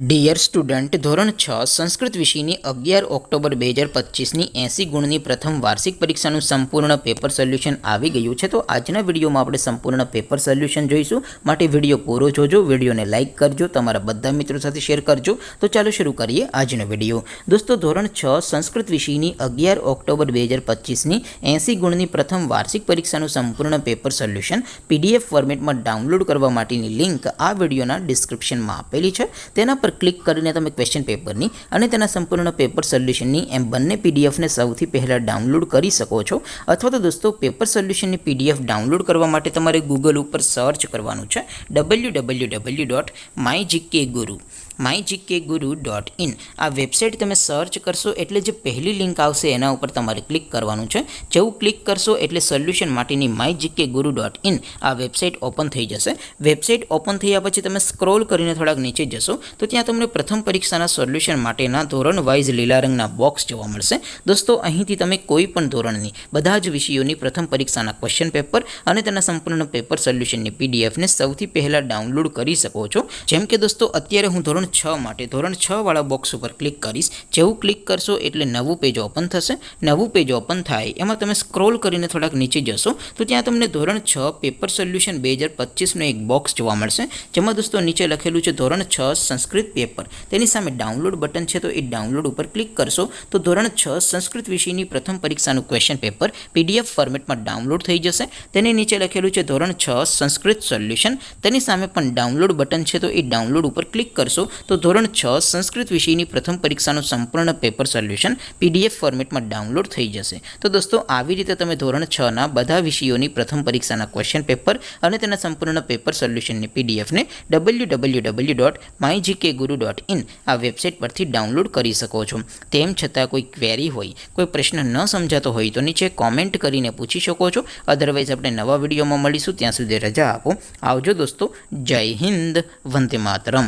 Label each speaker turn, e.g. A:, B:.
A: Dear student, ધોરણ 6 સંસ્કૃત વિષયની 11 October 2025ની 80 ગુણની પ્રથમ વાર્ષિક પરીક્ષાનું સંપૂર્ણ પેપર સોલ્યુશન આવી ગયું છે. તો આજના વિડીયોમાં આપણે સંપૂર્ણ પેપર સોલ્યુશન જોઈશું. માટે વિડીયો પૂરો જોજો, વિડીયોને લાઇક કરજો, તમારા બધા મિત્રો સાથે શેર કરજો. તો ચાલો શરૂ કરીએ આજનો વિડીયો. દોસ્તો, ધોરણ 6 સંસ્કૃત વિષયની 11 ઓક્ટોબર 2025ની 80 ગુણની પ્રથમ વાર્ષિક પરીક્ષાનું સંપૂર્ણ પેપર સોલ્યુશન PDF ફોર્મેટમાં ડાઉનલોડ કરવા માટેની લિંક આ વિડીયોના ડિસ્ક્રિપ્શનમાં આપેલી છે. તેના પર ક્લિક કરીને તમે ક્વેશ્ચન પેપરની અને તેના સંપૂર્ણ પેપર સોલ્યુશનની એમ બંને પીડીએફને સૌથી પહેલાં ડાઉનલોડ કરી શકો છો. અથવા તો દોસ્તો, પેપર સોલ્યુશનની PDF ડાઉનલોડ કરવા માટે તમારે ગૂગલ ઉપર સર્ચ કરવાનું છે www.mygkguru.in. આ વેબસાઇટ તમે સર્ચ કરશો એટલે જે પહેલી લિંક આવશે એના ઉપર તમારે ક્લિક કરવાનું છે. જેવું ક્લિક કરશો એટલે સોલ્યુશન માટેની mygkguru.in આ વેબસાઇટ ઓપન થઈ જશે. વેબસાઇટ ઓપન થયા પછી તમે સ્ક્રોલ કરીને થોડાક નીચે જશો તો ત્યાં તમને પ્રથમ પરીક્ષાના સોલ્યુશન માટેના ધોરણ વાઇઝ લીલા રંગના બોક્સ જોવા મળશે. દોસ્તો, અહીંથી તમે કોઈ પણ ધોરણની બધા જ વિષયોની પ્રથમ પરીક્ષાના ક્વેશ્ચન પેપર અને તેના સંપૂર્ણ પેપર સોલ્યુશનની PDFને સૌથી પહેલાં ડાઉનલોડ કરી શકો છો. જેમ કે દોસ્તો, અત્યારે હું ધોરણ 6 માટે ધોરણ 6 વાળા બોક્સ ઉપર ક્લિક કરીશ. જેવું ક્લિક કરશો એટલે નવું પેજ ઓપન થશે. નવું પેજ ઓપન થાય એમાં તમે સ્ક્રોલ કરીને થોડાક નીચે જશો તો ત્યાં તમને ધોરણ 6 પેપર સોલ્યુશન 2025નો એક બોક્સ જોવા મળશે. જેમાં દોસ્તો નીચે લખેલું છે ધોરણ 6 સંસ્કૃત પેપર. તેની સામે ડાઉનલોડ બટન છે, તો એ ડાઉનલોડ ઉપર ક્લિક કરશો તો ધોરણ 6 સંસ્કૃત વિષયની પ્રથમ પરીક્ષાનું ક્વેશ્ચન પેપર PDF ફોર્મેટમાં ડાઉનલોડ થઈ જશે. તેની નીચે લખેલું છે ધોરણ 6 સંસ્કૃત સોલ્યુશન. તેની સામે પણ ડાઉનલોડ બટન છે, તો એ ડાઉનલોડ ઉપર ક્લિક કરશો તો ધોરણ 6 સંસ્કૃત વિષયની પ્રથમ પરીક્ષાનું સંપૂર્ણ પેપર સોલ્યુશન PDF ફોર્મેટમાં ડાઉનલોડ થઈ જશે. તો દોસ્તો, આવી રીતે તમે ધોરણ 6ના બધા વિષયોની પ્રથમ પરીક્ષાના ક્વેશ્ચન પેપર અને તેના સંપૂર્ણ પેપર સોલ્યુશનની PDFને www.mygkguru.in આ વેબસાઇટ પરથી ડાઉનલોડ કરી શકો છો. તેમ છતાં કોઈ ક્વેરી હોય, કોઈ પ્રશ્ન ન સમજાતો હોય તો નીચે કોમેન્ટ કરીને પૂછી શકો છો. અધરવાઇઝ આપણે નવા વિડીયોમાં મળીશું. ત્યાં સુધી રજા આપો. આવજો દોસ્તો. જય હિન્દ. વંદે માતરમ.